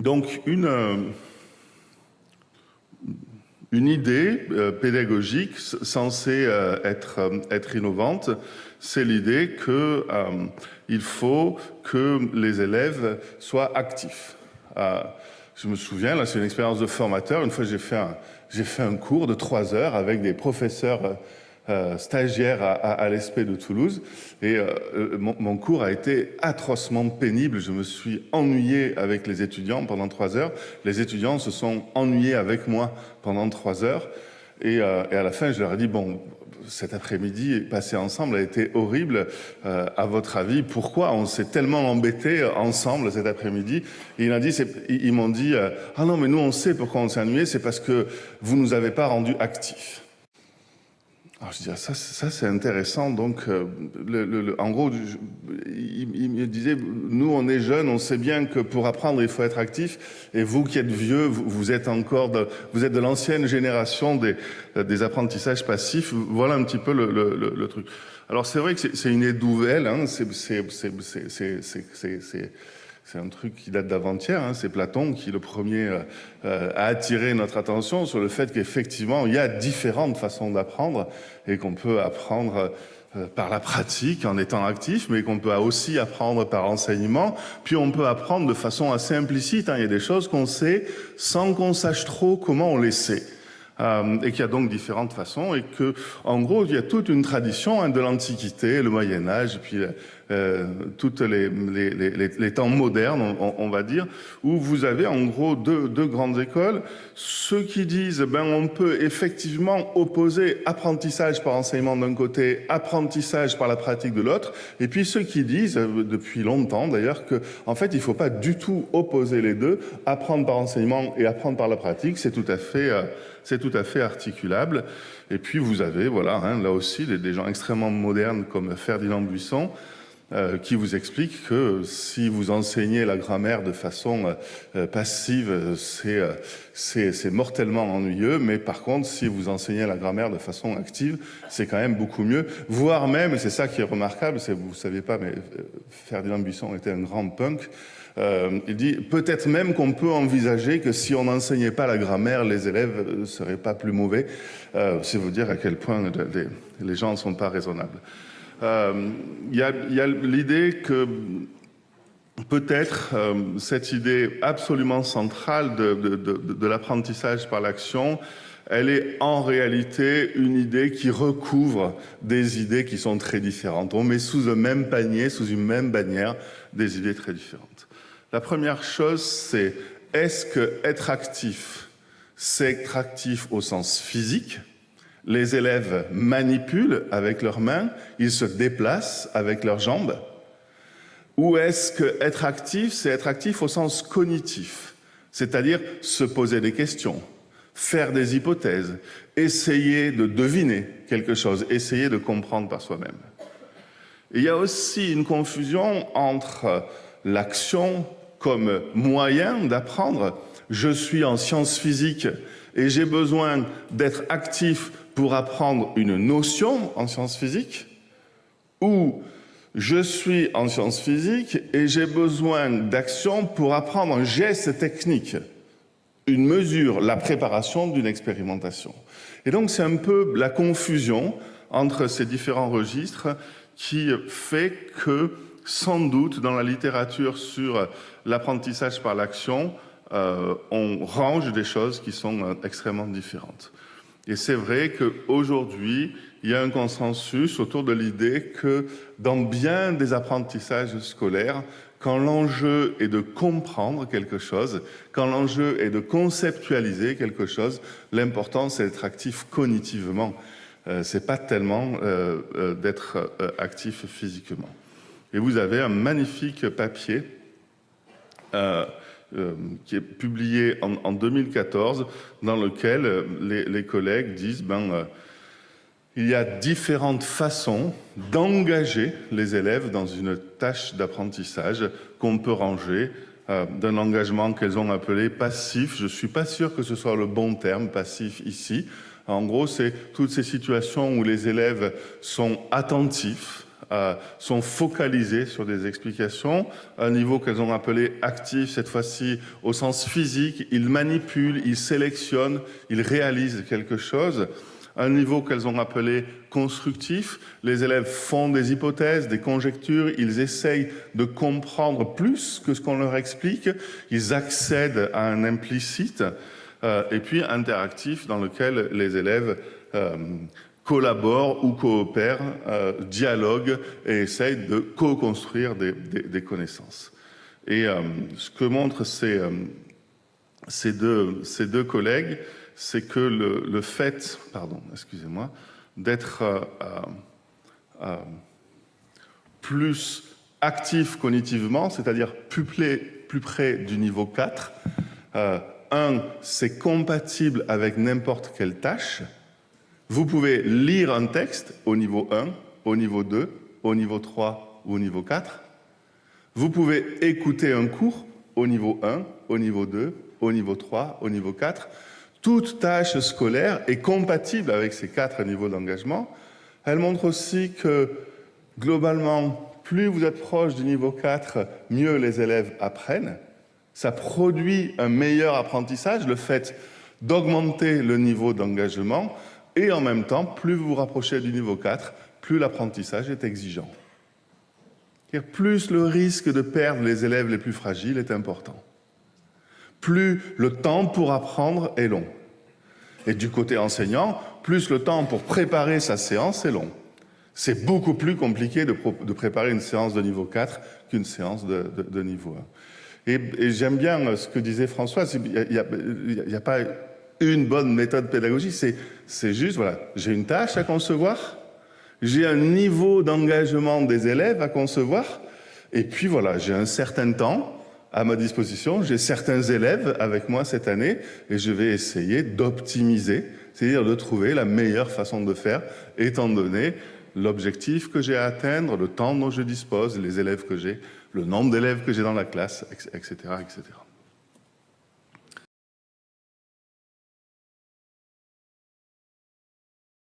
Donc, une idée pédagogique censée être innovante, c'est l'idée qu'il faut que les élèves soient actifs. Je me souviens, là, c'est une expérience de formateur. Une fois, j'ai fait un cours de 3 heures avec des professeurs stagiaire à l'ESPE de Toulouse, et mon cours a été atrocement pénible. Je me suis ennuyé avec les étudiants pendant 3 heures. Les étudiants se sont ennuyés avec moi pendant 3 heures, et à la fin je leur ai dit, bon, cet après-midi passé ensemble a été horrible, à votre avis, pourquoi on s'est tellement embêtés ensemble cet après-midi? Et ils m'ont dit, ah non, mais nous on sait pourquoi on s'est ennuyés, c'est parce que vous nous avez pas rendus actifs. Alors je dis, ça c'est intéressant. Donc, en gros, il me disait, nous on est jeunes, on sait bien que pour apprendre il faut être actif, et vous qui êtes vieux, vous êtes de l'ancienne génération des apprentissages passifs. Voilà un petit peu le truc. Alors c'est vrai que c'est une idée nouvelle, hein, c'est un truc qui date d'avant-hier, hein. C'est Platon qui, le premier, a attiré notre attention sur le fait qu'effectivement, il y a différentes façons d'apprendre, et qu'on peut apprendre par la pratique, en étant actif, mais qu'on peut aussi apprendre par enseignement. Puis on peut apprendre de façon assez implicite, hein. Il y a des choses qu'on sait sans qu'on sache trop comment on les sait. Et qu'il y a donc différentes façons, et que, en gros, il y a toute une tradition, hein, de l'Antiquité, le Moyen-Âge, et puis toutes les temps modernes, on va dire, où vous avez en gros deux grandes écoles. Ceux qui disent, on peut effectivement opposer apprentissage par enseignement d'un côté, apprentissage par la pratique de l'autre, et puis ceux qui disent, depuis longtemps d'ailleurs, que en fait il ne faut pas du tout opposer les deux, apprendre par enseignement et apprendre par la pratique, c'est tout à fait articulable. Et puis vous avez, voilà, hein, là aussi, des gens extrêmement modernes comme Ferdinand Buisson, qui vous explique que si vous enseignez la grammaire de façon passive, c'est mortellement ennuyeux, mais par contre, si vous enseignez la grammaire de façon active, c'est quand même beaucoup mieux, voire même, et c'est ça qui est remarquable, vous ne savez pas, mais Ferdinand Buisson était un grand punk. Il dit peut-être même qu'on peut envisager que si on n'enseignait pas la grammaire, les élèves ne seraient pas plus mauvais. C'est vous dire à quel point les gens ne sont pas raisonnables. Il y a l'idée que peut-être cette idée absolument centrale de l'apprentissage par l'action, elle est en réalité une idée qui recouvre des idées qui sont très différentes. On met sous un même panier, sous une même bannière, des idées très différentes. La première chose, c'est est-ce que être actif, c'est être actif au sens physique? Les élèves manipulent avec leurs mains, ils se déplacent avec leurs jambes. Ou est-ce que être actif, c'est être actif au sens cognitif, c'est-à-dire se poser des questions, faire des hypothèses, essayer de deviner quelque chose, essayer de comprendre par soi-même. Il y a aussi une confusion entre l'action comme moyen d'apprendre. Je suis en sciences physiques et j'ai besoin d'être actif pour apprendre une notion en sciences physiques, ou je suis en sciences physiques et j'ai besoin d'action pour apprendre un geste technique, une mesure, la préparation d'une expérimentation. Et donc c'est un peu la confusion entre ces différents registres qui fait que, sans doute, dans la littérature sur l'apprentissage par l'action, on range des choses qui sont extrêmement différentes. Et c'est vrai qu'aujourd'hui, il y a un consensus autour de l'idée que dans bien des apprentissages scolaires, quand l'enjeu est de comprendre quelque chose, quand l'enjeu est de conceptualiser quelque chose, l'important c'est d'être actif cognitivement. C'est pas tellement d'être actif physiquement. Et vous avez un magnifique papier qui est publié en 2014, dans lequel les collègues disent il y a différentes façons d'engager les élèves dans une tâche d'apprentissage qu'on peut ranger d'un engagement qu'elles ont appelé passif. Je ne suis pas sûr que ce soit le bon terme, passif, ici. En gros, c'est toutes ces situations où les élèves sont attentifs sont focalisées sur des explications. Un niveau qu'elles ont appelé actif, cette fois-ci au sens physique, ils manipulent, ils sélectionnent, ils réalisent quelque chose. Un niveau qu'elles ont appelé constructif, les élèves font des hypothèses, des conjectures, ils essayent de comprendre plus que ce qu'on leur explique, ils accèdent à un implicite, et puis interactif dans lequel les élèves collaborent ou coopèrent, dialoguent et essayent de co-construire des connaissances. Et ce que montrent ces deux collègues, c'est que le fait, d'être plus actif cognitivement, c'est-à-dire plus près du niveau 4, c'est compatible avec n'importe quelle tâche. Vous pouvez lire un texte au niveau 1, au niveau 2, au niveau 3 ou au niveau 4. Vous pouvez écouter un cours au niveau 1, au niveau 2, au niveau 3, au niveau 4. Toute tâche scolaire est compatible avec ces 4 niveaux d'engagement. Elle montre aussi que, globalement, plus vous êtes proche du niveau 4, mieux les élèves apprennent. Ça produit un meilleur apprentissage, le fait d'augmenter le niveau d'engagement. Et en même temps, plus vous vous rapprochez du niveau 4, plus l'apprentissage est exigeant. Plus le risque de perdre les élèves les plus fragiles est important. Plus le temps pour apprendre est long. Et du côté enseignant, plus le temps pour préparer sa séance est long. C'est beaucoup plus compliqué de préparer une séance de niveau 4 qu'une séance de niveau 1. Et j'aime bien ce que disait François, il n'y a pas une bonne méthode pédagogique, c'est juste, voilà, j'ai une tâche à concevoir, j'ai un niveau d'engagement des élèves à concevoir, et puis voilà, j'ai un certain temps à ma disposition, j'ai certains élèves avec moi cette année, et je vais essayer d'optimiser, c'est-à-dire de trouver la meilleure façon de faire, étant donné l'objectif que j'ai à atteindre, le temps dont je dispose, les élèves que j'ai, le nombre d'élèves que j'ai dans la classe, etc., etc.